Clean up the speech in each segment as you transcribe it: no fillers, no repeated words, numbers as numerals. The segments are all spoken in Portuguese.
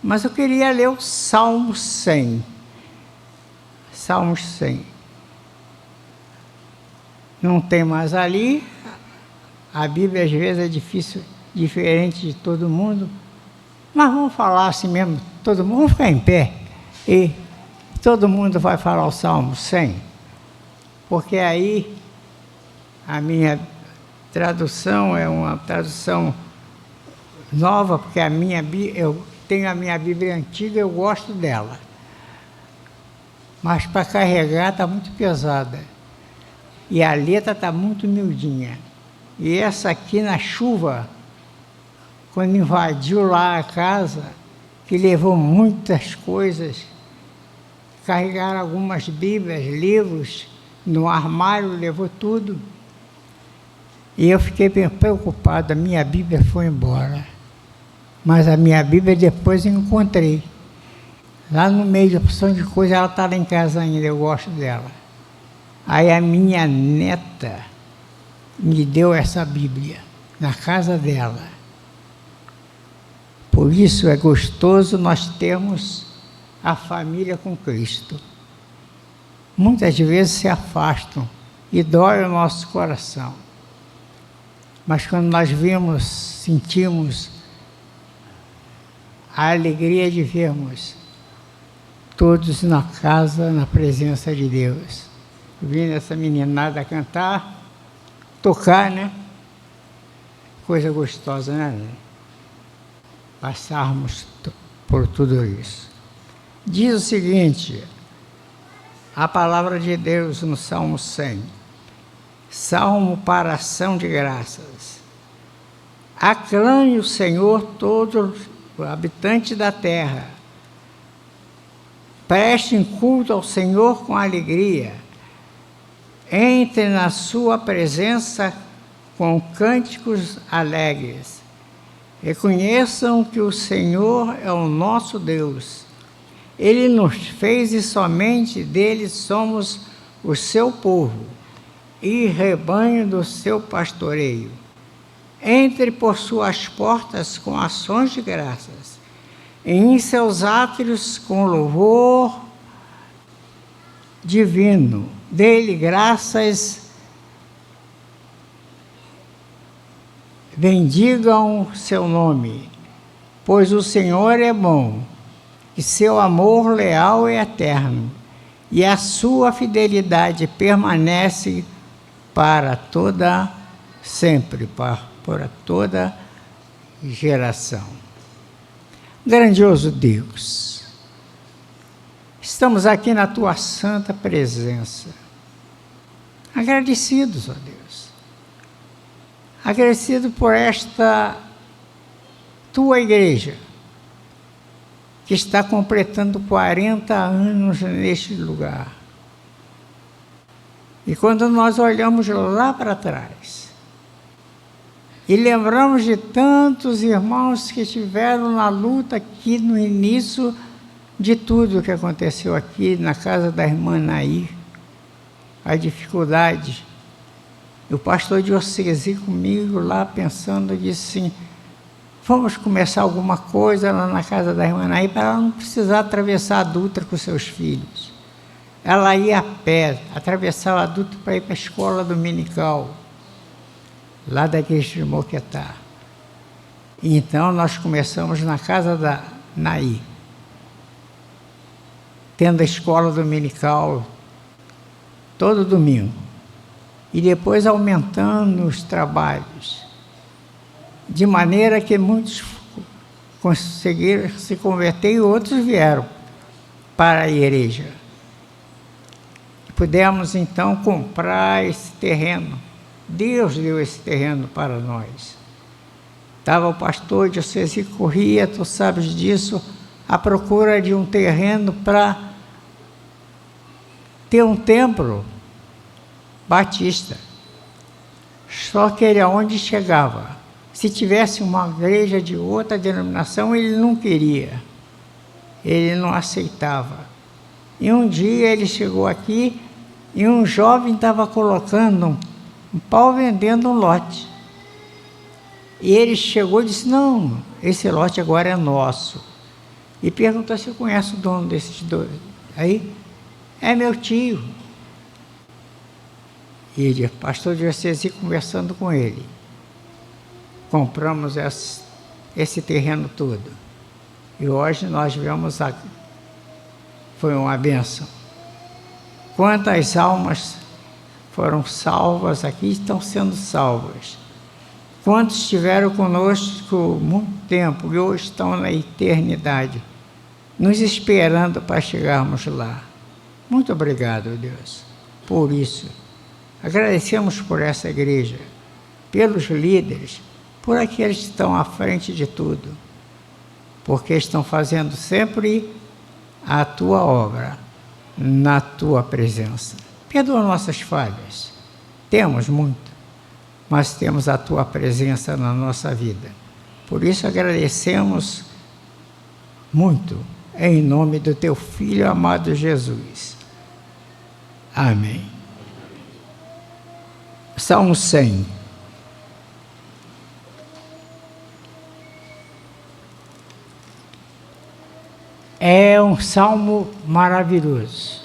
Mas eu queria ler o Salmo 100. Salmos 100. Não tem mais ali. A Bíblia às vezes é difícil, diferente de todo mundo. Mas vamos falar assim mesmo, todo mundo, vamos ficar em pé. E todo mundo vai falar o Salmo 100. Porque aí a minha tradução é uma tradução nova, porque eu tenho a minha Bíblia antiga, eu gosto dela. Mas para carregar está muito pesada. E a letra está muito miudinha. E essa aqui na chuva, quando invadiu lá a casa, que levou muitas coisas, carregaram algumas Bíblias, livros, no armário, levou tudo. E eu fiquei bem preocupado, a minha Bíblia foi embora. Mas a minha Bíblia depois eu encontrei. Lá no meio da porção de coisa, ela está lá em casa ainda, eu gosto dela. Aí a minha neta me deu essa Bíblia, na casa dela. Por isso é gostoso nós termos a família com Cristo. Muitas vezes se afastam e dói o nosso coração. Mas quando nós vimos, sentimos a alegria de vermos todos na casa, na presença de Deus. Vindo essa meninada cantar, tocar, né? Coisa gostosa, né? Passarmos por tudo isso. Diz o seguinte, a palavra de Deus no Salmo 100. Salmo para ação de graças. Aclame o Senhor todos os habitantes da terra. Prestem culto ao Senhor com alegria. Entre na sua presença com cânticos alegres. Reconheçam que o Senhor é o nosso Deus. Ele nos fez e somente dele somos o seu povo e rebanho do seu pastoreio. Entre por suas portas com ações de graças, e em seus átrios com louvor divino. Dê-lhe graças, bendigam seu nome, pois o Senhor é bom, e seu amor leal é eterno, e a sua fidelidade permanece para toda sempre, para toda geração. Grandioso Deus, estamos aqui na tua santa presença, agradecidos, ó Deus, agradecido por esta tua igreja, que está completando 40 anos neste lugar. E quando nós olhamos lá para trás, e lembramos de tantos irmãos que estiveram na luta aqui no início de tudo que aconteceu aqui na casa da irmã Nair, a dificuldade. O pastor Diocese comigo lá pensando, disse assim, vamos começar alguma coisa lá na casa da irmã Nair para ela não precisar atravessar a Dutra com seus filhos. Ela ia a pé, atravessava a Dutra para ir para a escola dominical, lá da igreja de Moquetá. E então nós começamos na casa da Nair, tendo a escola dominical todo domingo, e depois aumentando os trabalhos, de maneira que muitos conseguiram se converter e outros vieram para a igreja. Pudemos então comprar esse terreno. Deus deu esse terreno para nós. Estava o pastor Diocese corria, tu sabes disso, à procura de um terreno para ter um templo batista. Só que ele aonde chegava, se tivesse uma igreja de outra denominação, ele não queria, ele não aceitava. E um dia ele chegou aqui e um jovem estava colocando um pau vendendo um lote. E ele chegou e disse, não, esse lote agora é nosso. e perguntou se eu conheço o dono desses dois. Aí, é meu tio. E ele, pastor diocesano, conversando com ele. Compramos esse terreno todo. E hoje nós vemos, foi uma bênção. Quantas almas foram salvas aqui, estão sendo salvas. Quantos estiveram conosco muito tempo e hoje estão na eternidade, nos esperando para chegarmos lá. Muito obrigado, Deus, por isso. Agradecemos por essa igreja, pelos líderes, por aqueles que estão à frente de tudo, porque estão fazendo sempre a tua obra, na tua presença. Perdoa nossas falhas, temos muito, mas temos a tua presença na nossa vida. Por isso agradecemos muito, em nome do teu Filho amado Jesus. Amém. Salmo 100. É um salmo maravilhoso.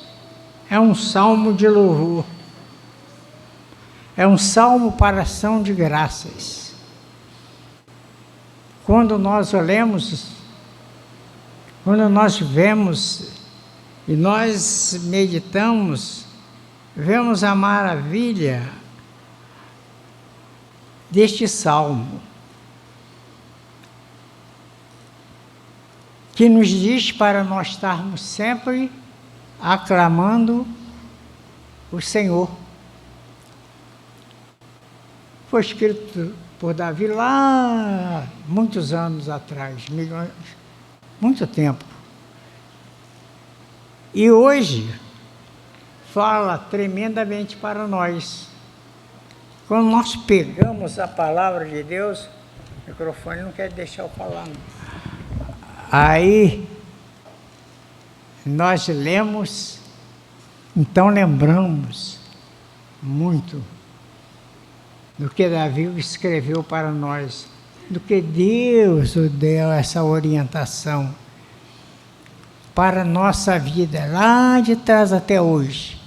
É um salmo de louvor. É um salmo para ação de graças. Quando nós olhamos, quando nós vemos e nós meditamos, vemos a maravilha deste salmo, que nos diz para nós estarmos sempre aclamando o Senhor. Foi escrito por Davi lá, muitos anos atrás, milhões, muito tempo. E hoje fala tremendamente para nós. Quando nós pegamos a palavra de Deus, o microfone não quer deixar eu falar, não. Aí, nós lemos, então lembramos muito do que Davi escreveu para nós, do que Deus nos deu essa orientação para a nossa vida, lá de trás até hoje.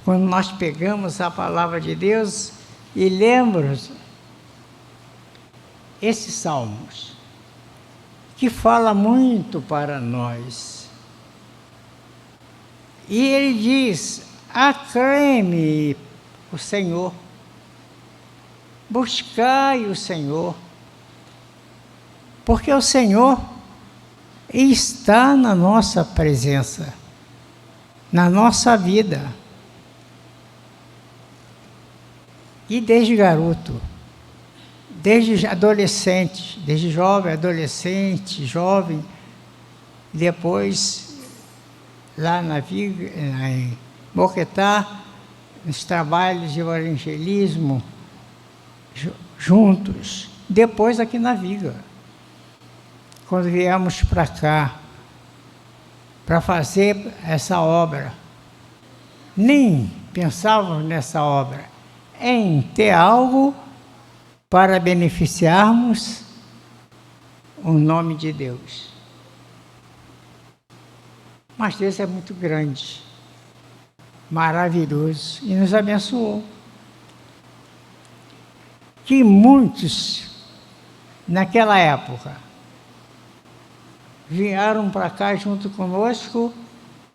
Quando nós pegamos a palavra de Deus e lemos esses salmos, que fala muito para nós. E ele diz, aclame o Senhor, buscai o Senhor, porque o Senhor está na nossa presença, na nossa vida. E desde garoto, desde adolescente, desde jovem, adolescente, jovem, depois lá na Viga, em Boquetá, nos trabalhos de evangelismo, juntos, depois aqui na Viga, quando viemos para cá, para fazer essa obra, nem pensávamos nessa obra, em ter algo para beneficiarmos o nome de Deus. Mas Deus é muito grande, maravilhoso, e nos abençoou. Que muitos, naquela época, vieram para cá junto conosco,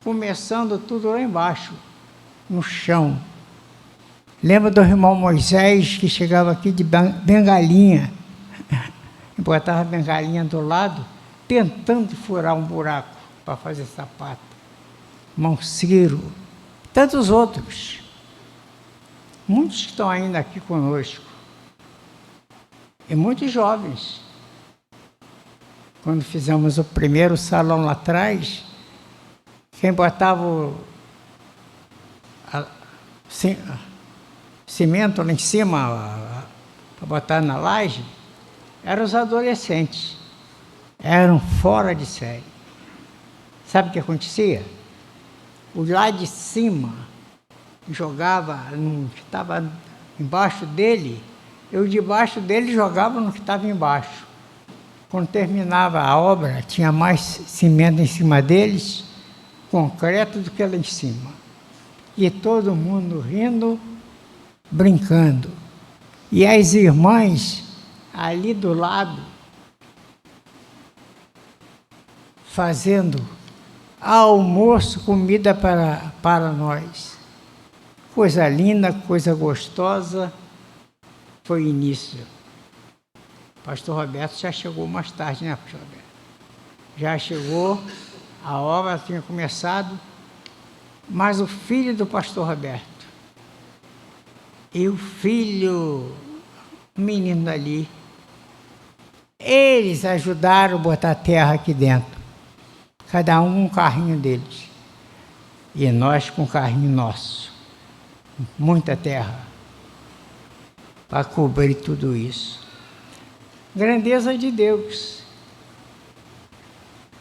começando tudo lá embaixo, no chão. Lembra do irmão Moisés, que chegava aqui de bengalinha, e botava a bengalinha do lado, tentando furar um buraco para fazer sapato. Irmão Ciro, tantos outros. Muitos que estão ainda aqui conosco. E muitos jovens. Quando fizemos o primeiro salão lá atrás, quem botava o cimento lá em cima para botar na laje, eram os adolescentes. Eram fora de série. Sabe o que acontecia? O lá de cima jogava no que estava embaixo dele, eu debaixo dele jogava no que estava embaixo. Quando terminava a obra, tinha mais cimento em cima deles, concreto do que lá em cima. E todo mundo rindo, brincando. E as irmãs ali do lado, fazendo almoço, comida para nós. Coisa linda, coisa gostosa, foi o início. Pastor Roberto já chegou mais tarde, né, Pastor Roberto? Já chegou, a obra tinha começado, mas o filho do Pastor Roberto e o filho, o menino ali, eles ajudaram a botar terra aqui dentro. Cada um um carrinho deles. E nós com o carrinho nosso. Muita terra para cobrir tudo isso. Grandeza de Deus.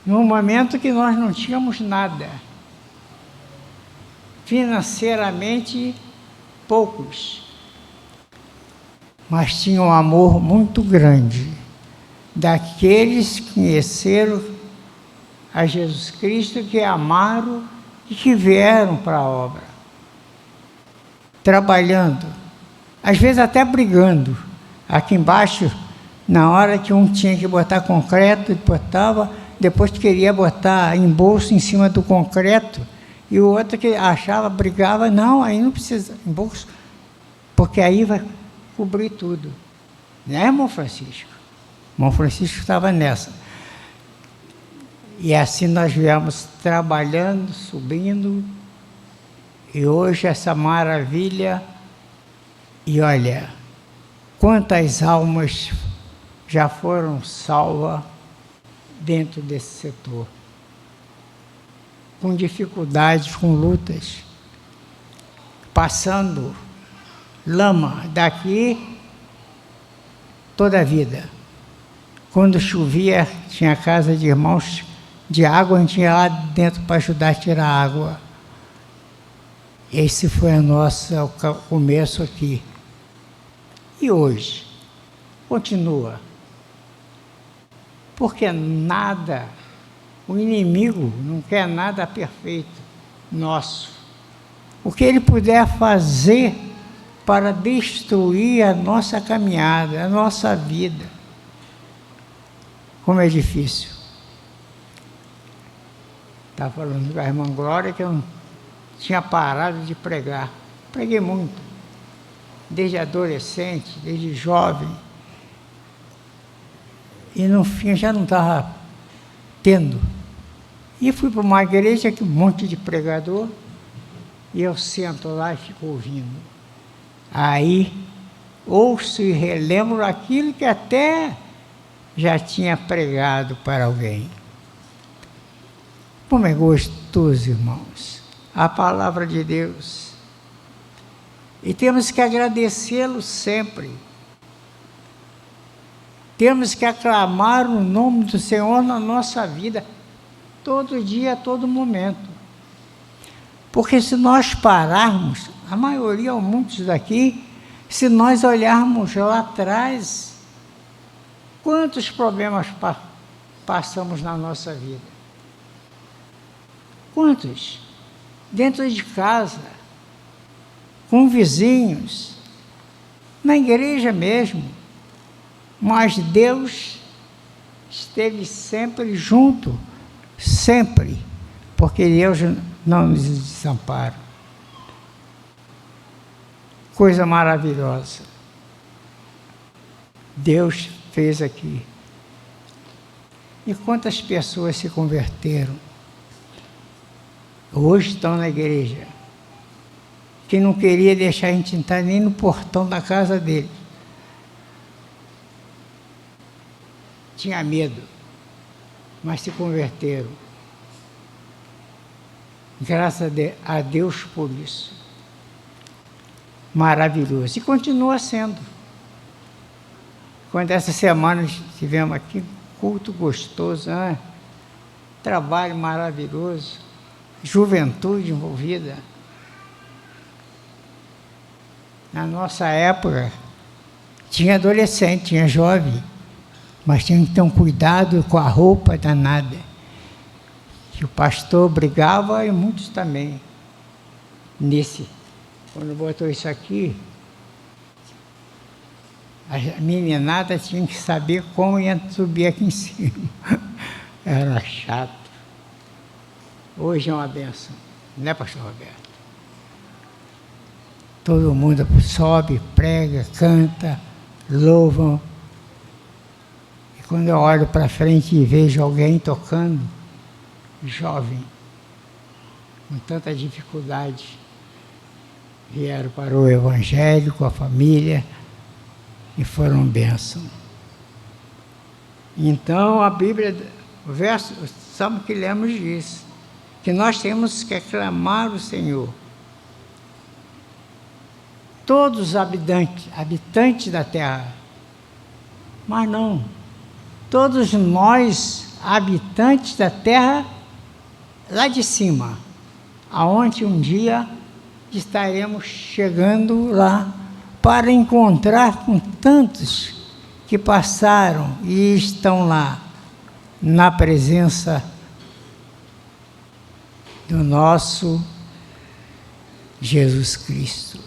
No momento que nós não tínhamos nada. Financeiramente, poucos. Mas tinha um amor muito grande daqueles que conheceram a Jesus Cristo, que amaram e que vieram para a obra. Trabalhando, às vezes até brigando. Aqui embaixo, na hora que um tinha que botar concreto, ele botava, depois queria botar embolso em cima do concreto, e o outro que achava, brigava, não, aí não precisa embolso, porque aí vai cobrir tudo. Né, irmão Francisco? Irmão Francisco estava nessa. E assim nós viemos trabalhando, subindo, e hoje essa maravilha, e olha, quantas almas já foram salvas dentro desse setor, com dificuldades, com lutas, passando lama daqui toda a vida. Quando chovia, tinha casa de irmãos de água, a gente ia lá dentro para ajudar a tirar água. Esse foi o começo aqui. E hoje? Continua. Porque nada, o inimigo não quer nada perfeito nosso. O que ele puder fazer para destruir a nossa caminhada, a nossa vida. Como é difícil. Estava falando com a irmã Glória que eu não tinha parado de pregar. Preguei muito. Desde adolescente, desde jovem. E no fim já não estava tendo. E fui para uma igreja com um monte de pregador. E eu sento lá e fico ouvindo. Aí ouço e relembro aquilo que até já tinha pregado para alguém. Como é gostoso, irmãos, a palavra de Deus. E temos que agradecê-lo sempre. Temos que aclamar o nome do Senhor na nossa vida, todo dia, a todo momento. Porque se nós pararmos, a maioria ou muitos daqui, se nós olharmos lá atrás, quantos problemas passamos na nossa vida? Quantos? Dentro de casa, com vizinhos, na igreja mesmo. Mas Deus esteve sempre junto, sempre, porque Deus não nos desampara. Coisa maravilhosa. Deus fez aqui. E quantas pessoas se converteram? Hoje estão na igreja. Que não queria deixar a gente entrar nem no portão da casa dele. Tinha medo, mas se converteram. Graças a Deus por isso. Maravilhoso. E continua sendo. Quando essa semana estivemos aqui, culto gostoso, trabalho maravilhoso, juventude envolvida. Na nossa época, tinha adolescente, tinha jovem, mas tinha que ter um cuidado com a roupa danada, que o pastor brigava e muitos também. Quando botou isso aqui, a meninada tinha que saber como ia subir aqui em cima. Era chato. Hoje é uma benção, não é, pastor Roberto? Todo mundo sobe, prega, canta, louvam. E quando eu olho para frente e vejo alguém tocando, jovem, com tanta dificuldade, vieram para o Evangelho com a família e foram bênção. Então a Bíblia, o verso, o salmo que lemos diz que nós temos que aclamar o Senhor. Todos os habitantes da terra, mas não, todos nós, habitantes da terra, lá de cima, aonde um dia estaremos chegando lá para encontrar com tantos que passaram e estão lá, na presença do nosso Jesus Cristo.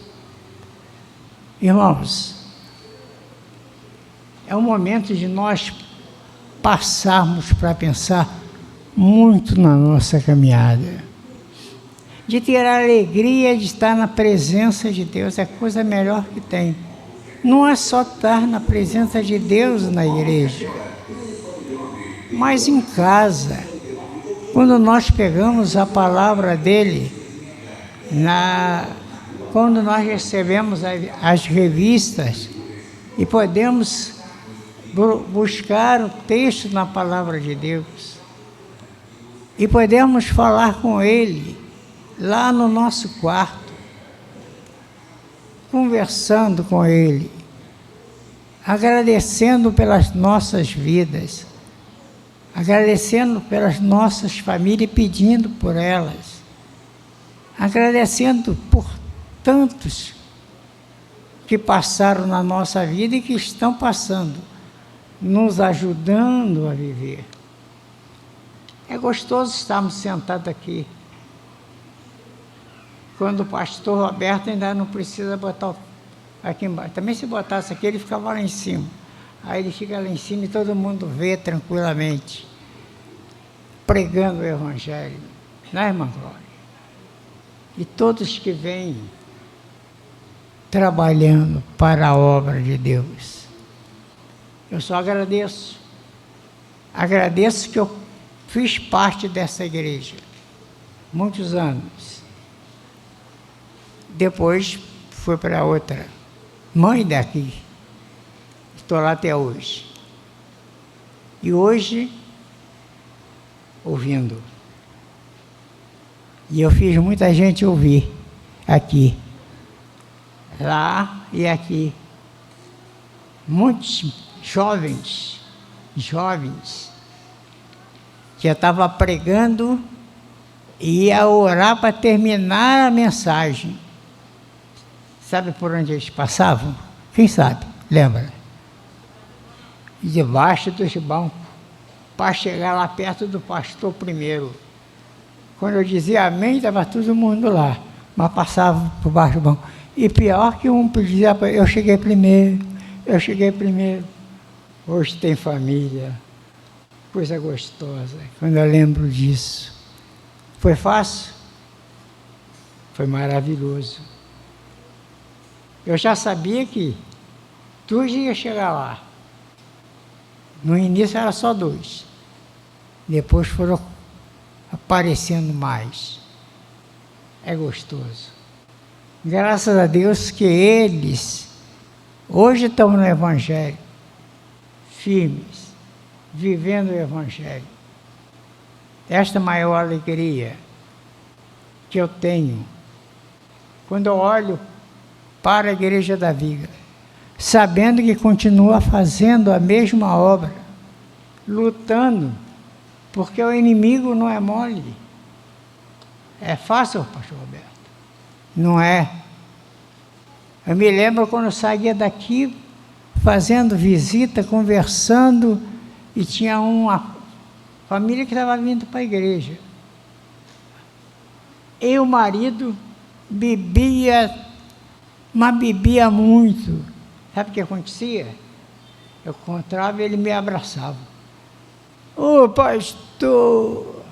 Irmãos, é um momento de nós passarmos para pensar muito na nossa caminhada, de ter a alegria de estar na presença de Deus, é a coisa melhor que tem. Não é só estar na presença de Deus na igreja, mas em casa, quando nós pegamos a palavra dele, quando nós recebemos as revistas e podemos buscar o texto na palavra de Deus e podemos falar com ele lá no nosso quarto, conversando com ele, agradecendo pelas nossas vidas, agradecendo pelas nossas famílias e pedindo por elas, agradecendo por tantos que passaram na nossa vida e que estão passando, nos ajudando a viver. É gostoso estarmos sentados aqui, quando o pastor Roberto ainda não precisa botar aqui embaixo. Também se botasse aqui, ele ficava lá em cima. Aí ele fica lá em cima e todo mundo vê tranquilamente, pregando o Evangelho, não é, irmã Glória? E todos que vêm trabalhando para a obra de Deus. Eu só agradeço. Agradeço que eu fiz parte dessa igreja muitos anos. Depois fui para outra, mãe daqui. Estou lá até hoje. E hoje, ouvindo. E eu fiz muita gente ouvir aqui, lá e aqui. Muitos jovens, que eu estava pregando e ia orar para terminar a mensagem. Sabe por onde eles passavam? Quem sabe? Lembra? Debaixo dos bancos, para chegar lá perto do pastor primeiro. Quando eu dizia amém, estava todo mundo lá, mas passava por baixo do banco. E pior que um dizia, eu cheguei primeiro. Hoje tem família, coisa gostosa, quando eu lembro disso. Foi fácil? Foi maravilhoso. Eu já sabia que 2 iam chegar lá. No início era só 2. Depois foram aparecendo mais. É gostoso. Graças a Deus que eles hoje estão no Evangelho, firmes, vivendo o Evangelho. Esta maior alegria que eu tenho quando eu olho para a Igreja da Viga, sabendo que continua fazendo a mesma obra, lutando, porque o inimigo não é mole. É fácil, pastor Roberto? Não é. Eu me lembro quando eu saía daqui, fazendo visita, conversando, e tinha uma família que estava vindo para a igreja. E o marido bebia, mas bebia muito. Sabe o que acontecia? Eu encontrava e ele me abraçava. Ô pastor!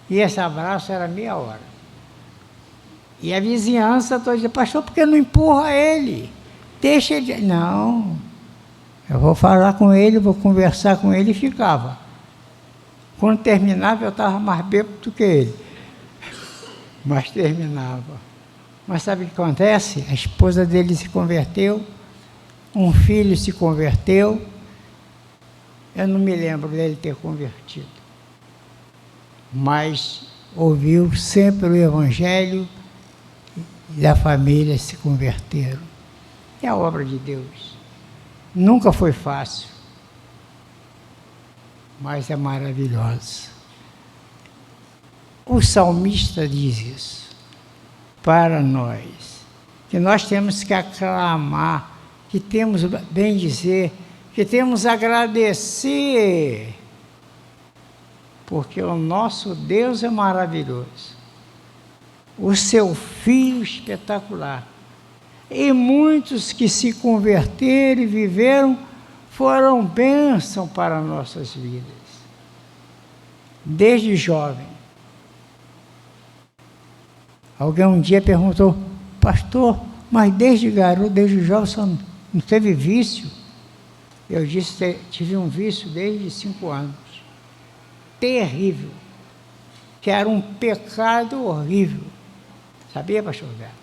E esse abraço era meia hora. E a vizinhança toda dizia, pastor, por que não empurra ele? Deixa ele. Não, eu vou falar com ele, vou conversar com ele, e ficava. Quando terminava, eu estava mais bêbado do que ele. Mas terminava. Mas sabe o que acontece? A esposa dele se converteu, um filho se converteu. Eu não me lembro dele ter convertido. Mas ouviu sempre o Evangelho e a família se converteram. É a obra de Deus. Nunca foi fácil, mas é maravilhosa. O salmista diz isso para nós, que nós temos que aclamar, que temos bem dizer, que temos agradecer, porque o nosso Deus é maravilhoso, o seu Filho espetacular. E muitos que se converteram e viveram foram bênção para nossas vidas, desde jovem. Alguém um dia perguntou, pastor, mas desde garoto, desde jovem, só não teve vício? Eu disse, tive um vício desde 5 anos, terrível, que era um pecado horrível. Sabia, pastor Roberto?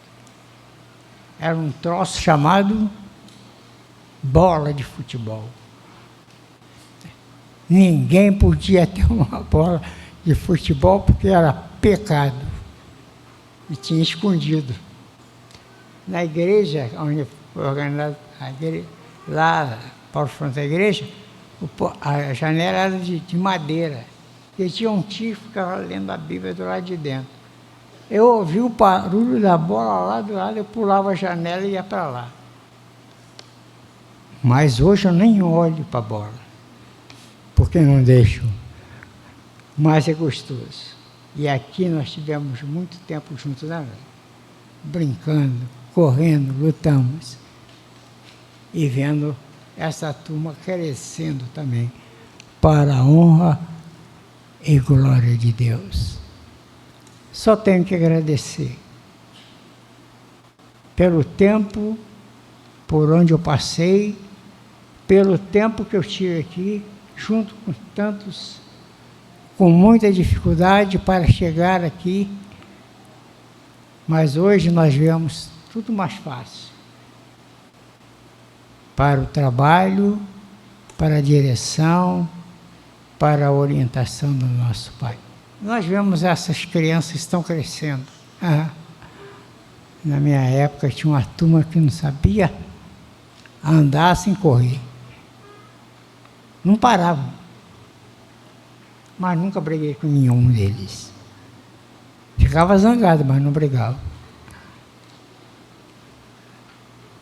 Era um troço chamado bola de futebol. Ninguém podia ter uma bola de futebol porque era pecado. E tinha escondido. Na igreja, onde foi organizada a igreja, lá para o frente da igreja, a janela era de madeira. E tinha um tio que ficava lendo a Bíblia do lado de dentro. Eu ouvi o barulho da bola lá do lado, eu pulava a janela e ia para lá. Mas hoje eu nem olho para a bola, porque não deixo. Mas é gostoso. E aqui nós tivemos muito tempo juntos, né? Brincando, correndo, lutamos. E vendo essa turma crescendo também, para a honra e glória de Deus. Só tenho que agradecer pelo tempo por onde eu passei, pelo tempo que eu tive aqui, junto com tantos, com muita dificuldade para chegar aqui, mas hoje nós vemos tudo mais fácil. Para o trabalho, para a direção, para a orientação do nosso Pai. Nós vemos essas crianças que estão crescendo. Na minha época tinha uma turma que não sabia andar sem correr. Não paravam. Mas nunca briguei com nenhum deles. Ficava zangado, mas não brigava.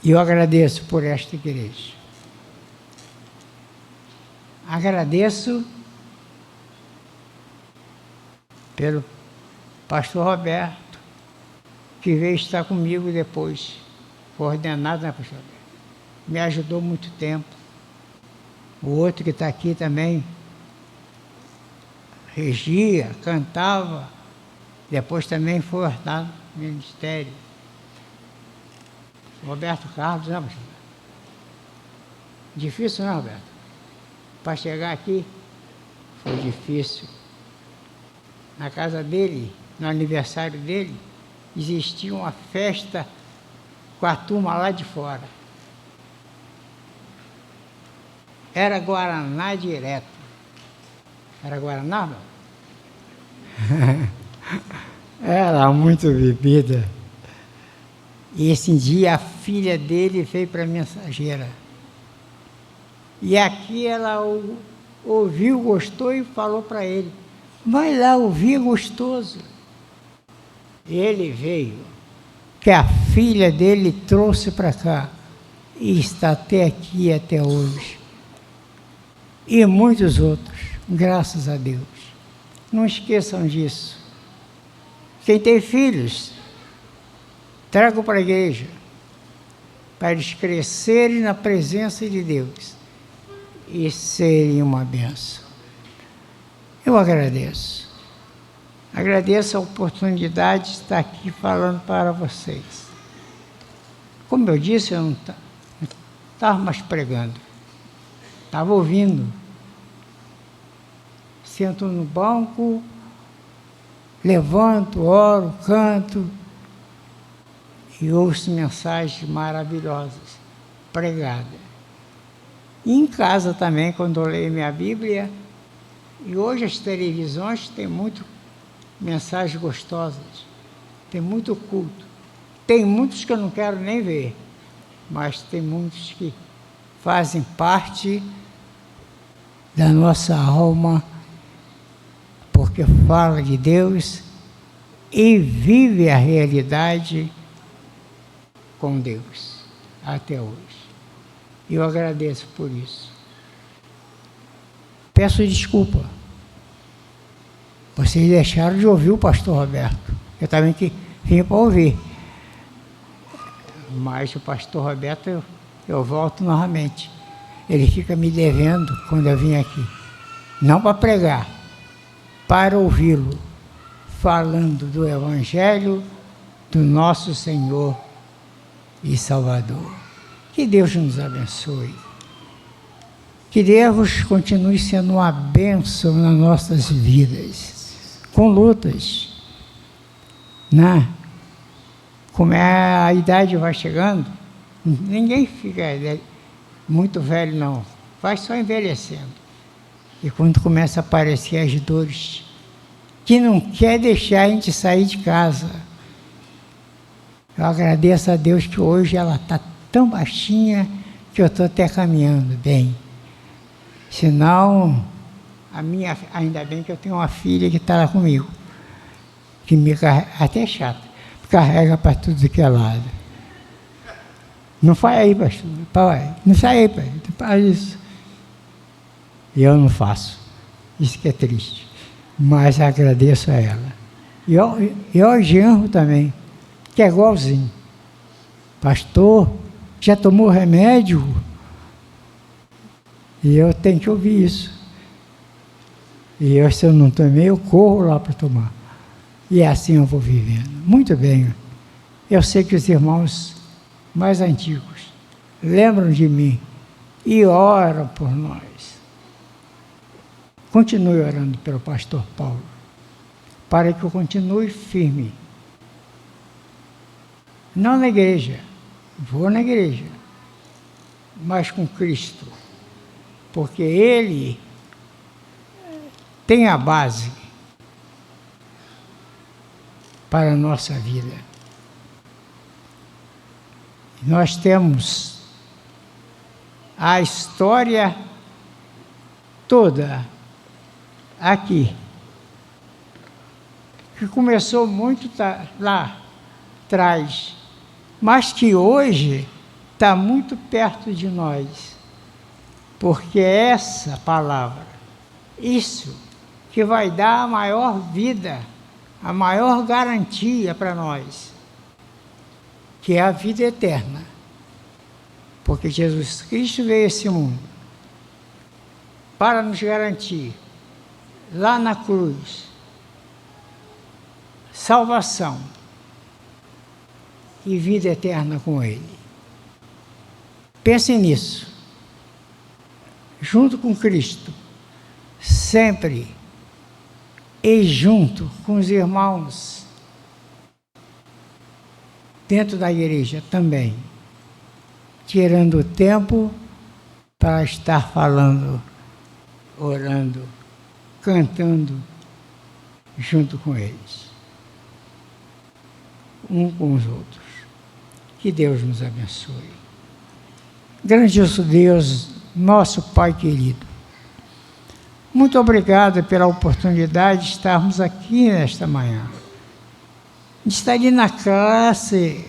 E eu agradeço por esta igreja. Agradeço pelo pastor Roberto, que veio estar comigo depois, foi ordenado, né, pastor Roberto? Me ajudou muito tempo. O outro que está aqui também, regia, cantava, depois também foi ordenado no ministério. Roberto Carlos, né, pastor? Difícil, não, Roberto? Para chegar aqui, foi difícil. Na casa dele, no aniversário dele, existia uma festa com a turma lá de fora. Era Guaraná direto. Era Guaraná, não? Era muito bebida. E esse dia a filha dele veio para a mensageira. E aqui ela ouviu, gostou e falou para ele, vai lá ouvir, gostoso. Ele veio, que a filha dele trouxe para cá. e está até aqui, até hoje. E muitos outros, graças a Deus. Não esqueçam disso. Quem tem filhos, traga para a igreja, para eles crescerem na presença de Deus e serem uma bênção. Eu agradeço. Agradeço a oportunidade de estar aqui falando para vocês. Como eu disse, eu não estava mais pregando. Estava ouvindo. Sento no banco, levanto, oro, canto e ouço mensagens maravilhosas, pregadas. E em casa também, quando eu leio minha Bíblia, e hoje as televisões têm muito mensagens gostosas, tem muito culto. Tem muitos que eu não quero nem ver, mas tem muitos que fazem parte da nossa alma, porque fala de Deus e vive a realidade com Deus até hoje. Eu agradeço por isso. Peço desculpa. Vocês deixaram de ouvir o pastor Roberto. Eu também vim para ouvir. Mas o pastor Roberto, eu volto novamente. Ele fica me devendo quando eu vim aqui. Não para pregar, para ouvi-lo, falando do Evangelho do nosso Senhor e Salvador. Que Deus nos abençoe. Que Deus continue sendo uma bênção nas nossas vidas, com lutas, né? Como a idade vai chegando, ninguém fica muito velho, não. Vai só envelhecendo. E quando começa a aparecer as dores, que não quer deixar a gente sair de casa. Eu agradeço a Deus que hoje ela está tão baixinha que eu estou até caminhando bem. Senão, ainda bem que eu tenho uma filha que está lá comigo, que me carrega, até é chata, me carrega para tudo que é lado. Não faz aí, pastor, pai, não sai aí, pai, não faz isso. E eu não faço, isso que é triste, mas agradeço a ela. E ao genro também, que é igualzinho. Pastor, já tomou remédio? E eu tenho que ouvir isso. E eu, se eu não tomei, eu corro lá para tomar. E assim eu vou vivendo. Muito bem. Eu sei que os irmãos mais antigos lembram de mim e oram por nós. Continue orando pelo pastor Paulo, para que eu continue firme. Não na igreja, vou na igreja, mas com Cristo. Porque Ele tem a base para a nossa vida. Nós temos a história toda aqui, que começou muito lá atrás, mas que hoje está muito perto de nós. Porque é essa palavra, isso que vai dar a maior vida, a maior garantia para nós, que é a vida eterna. Porque Jesus Cristo veio a esse mundo para nos garantir, lá na cruz, salvação e vida eterna com Ele. Pensem nisso. Junto com Cristo, sempre, e junto com os irmãos, dentro da igreja também, tirando o tempo para estar falando, orando, cantando, junto com eles, um com os outros. Que Deus nos abençoe. Grandioso Deus, nosso Pai querido, muito obrigado pela oportunidade de estarmos aqui nesta manhã, de estar ali na classe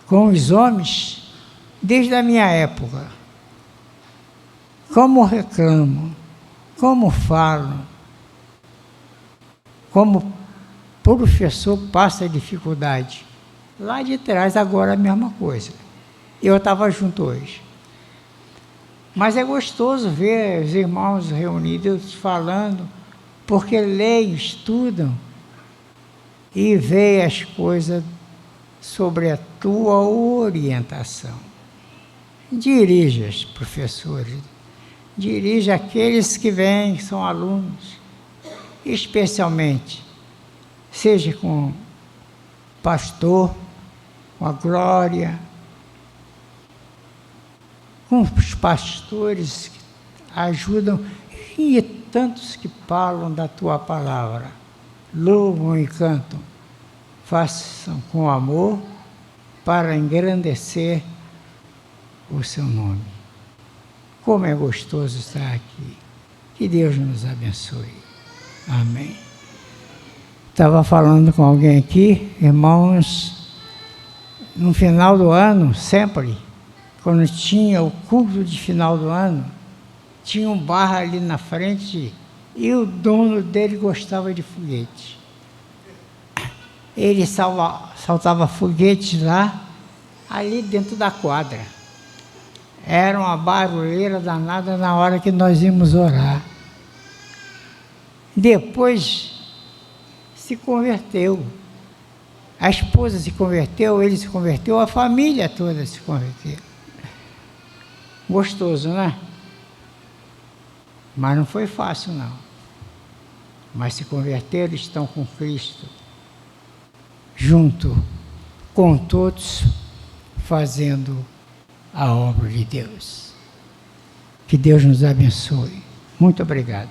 com os homens desde a minha época. Como reclamo, como falo, como professor passa dificuldade. Lá de trás, agora a mesma coisa. Eu estava junto hoje. Mas é gostoso ver os irmãos reunidos falando, porque leem, estudam e veem as coisas sobre a tua orientação. Dirija os professores, dirija aqueles que vêm, que são alunos, especialmente, seja com o pastor, com a Glória, com os pastores que ajudam e tantos que falam da tua palavra. Louvam e cantam, façam com amor para engrandecer o seu nome. Como é gostoso estar aqui. Que Deus nos abençoe. Amém. Estava falando com alguém aqui, irmãos, no final do ano, sempre, quando tinha o culto de final do ano, tinha um bar ali na frente e o dono dele gostava de foguete. Ele saltava foguetes lá, ali dentro da quadra. Era uma barulheira danada na hora que nós íamos orar. Depois se converteu. A esposa se converteu, ele se converteu, a família toda se converteu. Gostoso, né? Mas não foi fácil, não. Mas se converteram, estão com Cristo, junto com todos, fazendo a obra de Deus. Que Deus nos abençoe. Muito obrigado.